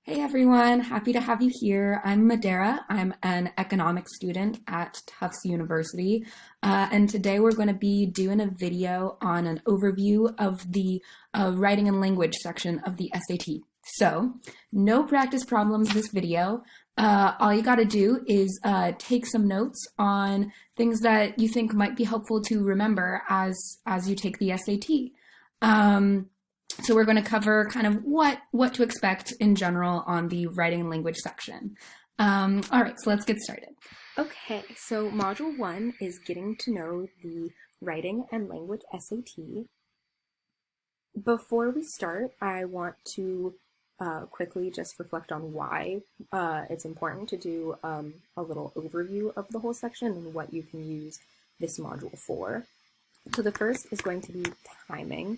Hey everyone, happy to have you here. I'm Madera. I'm an economics student at Tufts University. And today we're going to be doing a video on an overview of the writing and language section of the SAT. So, no practice problems this video. All you got to do is take some notes on things that you think might be helpful to remember as you take the SAT. So we're going to cover kind of what to expect in general on the writing and language section. All right, so let's get started. Okay, so Module 1 is getting to know the Writing and Language SAT. Before we start, I want to quickly just reflect on why it's important to do a little overview of the whole section and what you can use this module for. So the first is going to be timing.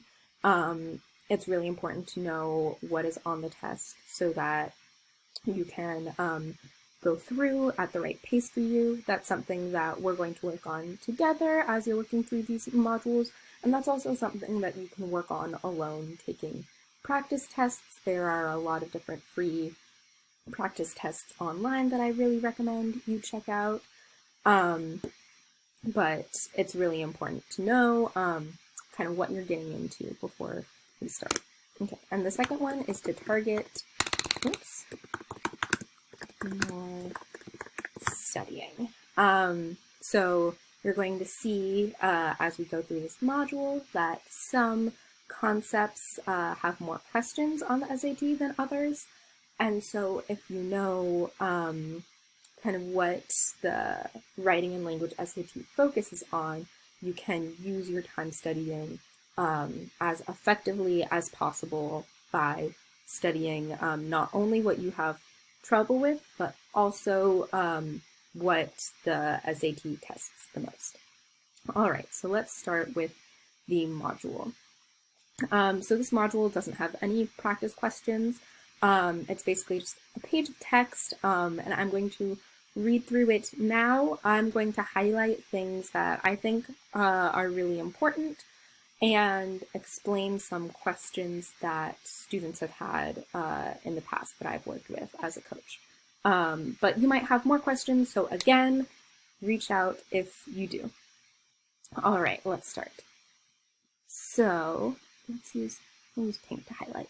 It's really important to know what is on the test so that you can go through at the right pace for you. That's something that we're going to work on together as you're looking through these modules, and that's also something that you can work on alone, taking practice tests. There are a lot of different free practice tests online that I really recommend you check out, but it's really important to know kind of what you're getting into before we start. Okay, and the second one is to target more studying. So you're going to see as we go through this module that some concepts have more questions on the SAT than others. And so if you know kind of what the writing and language SAT focuses on, you can use your time studying as effectively as possible by studying not only what you have trouble with, but also what the SAT tests the most. All right, so let's start with the module. So this module doesn't have any practice questions. It's basically just a page of text, and I'm going to read through it now. I'm going to highlight things that I think are really important and explain some questions that students have had in the past that I've worked with as a coach. But you might have more questions, so again, reach out if you do. All right, let's start. So let's use pink to highlight.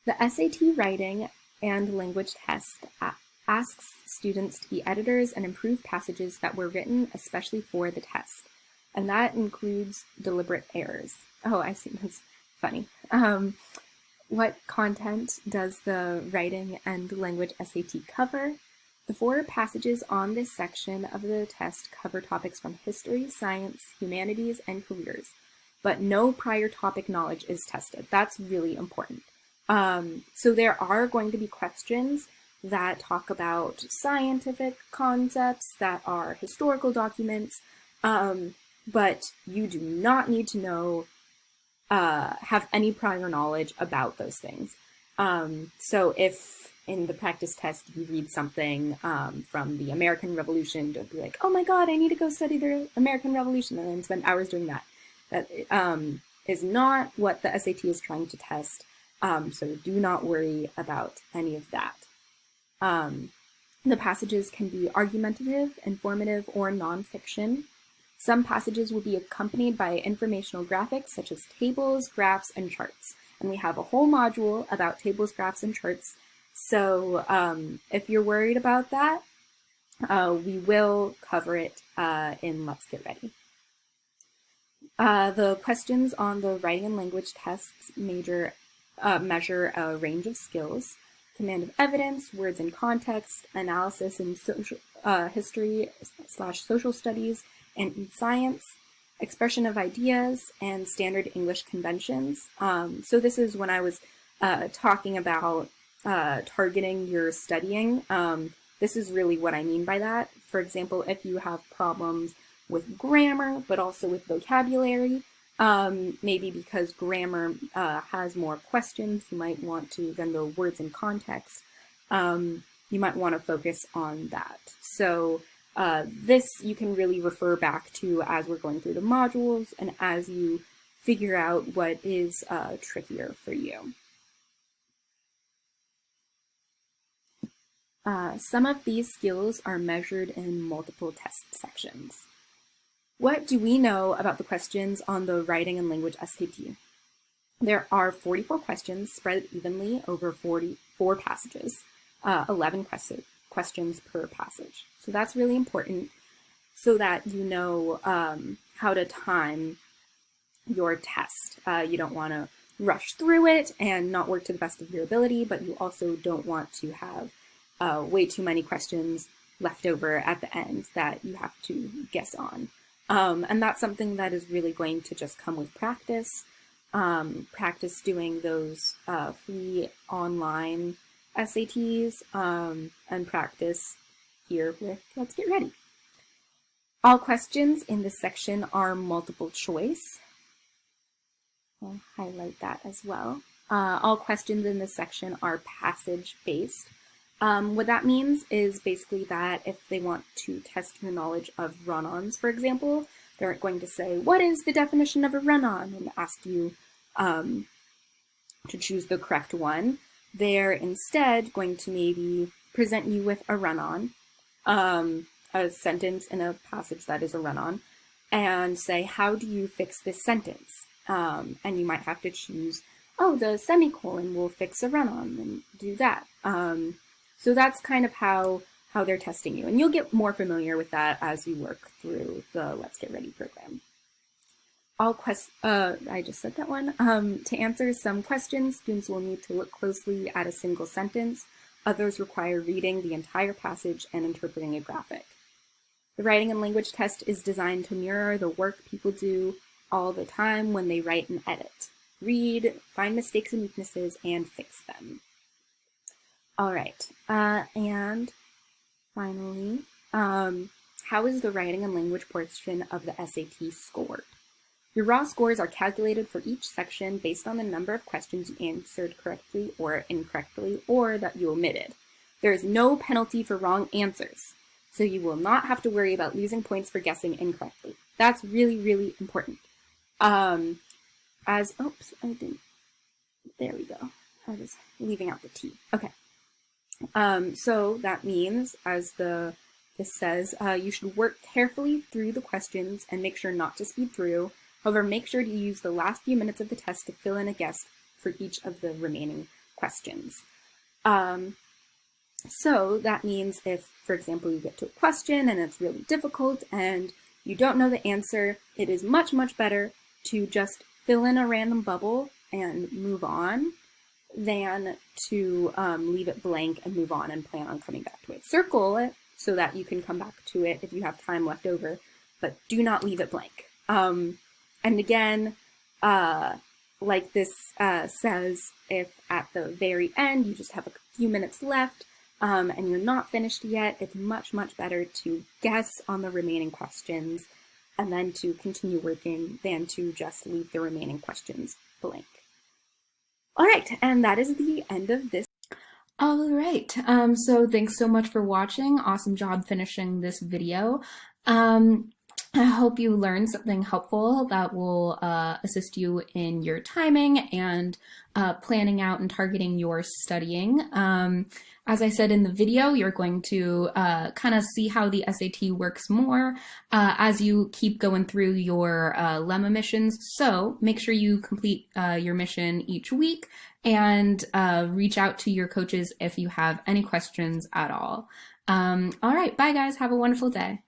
The SAT writing and language test asks students to be editors and improve passages that were written especially for the test. And that includes deliberate errors. Oh, I see, that's funny. What content does the writing and language SAT cover? The 4 passages on this section of the test cover topics from history, science, humanities, and careers, but no prior topic knowledge is tested. That's really important. So there are going to be questions that talk about scientific concepts, that are historical documents, but you do not need to know, have any prior knowledge about those things. So if in the practice test you read something from the American Revolution, don't be like, oh my God, I need to go study the American Revolution and then spend hours doing that. That is not what the SAT is trying to test. So do not worry about any of that. The passages can be argumentative, informative, or nonfiction. Some passages will be accompanied by informational graphics such as tables, graphs, and charts. And we have a whole module about tables, graphs, and charts. So if you're worried about that, we will cover it in Let's Get Ready. The questions on the writing and language tests measure a range of skills: command of evidence, words in context, analysis in social history/social studies, and in science, expression of ideas, and standard English conventions. So this is when I was talking about targeting your studying. This is really what I mean by that. For example, if you have problems with grammar, but also with vocabulary, maybe because grammar has more questions, you might want to, than the words in context, you might want to focus on that. So this you can really refer back to as we're going through the modules and as you figure out what is trickier for you. Some of these skills are measured in multiple test sections. What do we know about the questions on the writing and language SAT? There are 44 questions spread evenly over 44 passages, 11 questions per passage. So that's really important so that you know how to time your test. You don't want to rush through it and not work to the best of your ability, but you also don't want to have way too many questions left over at the end that you have to guess on. And that's something that is really going to just come with practice. Practice doing those free online SATs and practice here with Let's Get Ready. All questions in this section are multiple choice. I'll highlight that as well. All questions in this section are passage-based. What that means is basically that if they want to test your knowledge of run-ons, for example, they aren't going to say, what is the definition of a run-on? And ask you to choose the correct one. They're instead going to maybe present you with a run-on, a sentence in a passage that is a run-on, and say, how do you fix this sentence? And you might have to choose, oh, the semicolon will fix a run-on, and do that. So that's kind of how they're testing you. And you'll get more familiar with that as you work through the Let's Get Ready program. I just said that one. To answer some questions, students will need to look closely at a single sentence. Others require reading the entire passage and interpreting a graphic. The writing and language test is designed to mirror the work people do all the time when they write and edit. Read, find mistakes and weaknesses, and fix them. All right, and finally, how is the writing and language portion of the SAT scored? Your raw scores are calculated for each section based on the number of questions you answered correctly or incorrectly, or that you omitted. There is no penalty for wrong answers, so you will not have to worry about losing points for guessing incorrectly. That's really, really important. Oops, I didn't, there we go. I was leaving out the T. Okay. So that means, as this says, you should work carefully through the questions and make sure not to speed through. However, make sure to use the last few minutes of the test to fill in a guess for each of the remaining questions. So that means if, for example, you get to a question and it's really difficult and you don't know the answer, it is much, much better to just fill in a random bubble and move on than to leave it blank and move on and plan on coming back to it. Circle it so that you can come back to it if you have time left over, but do not leave it blank. And again, like this says, if at the very end you just have a few minutes left and you're not finished yet, it's much, much better to guess on the remaining questions and then to continue working than to just leave the remaining questions blank. All right, and that is the end of this. All right, so thanks so much for watching. Awesome job finishing this video. I hope you learned something helpful that will assist you in your timing and planning out and targeting your studying. As I said in the video, you're going to kind of see how the SAT works more as you keep going through your LEMA missions. So make sure you complete your mission each week and reach out to your coaches if you have any questions at all. All right, bye guys, have a wonderful day.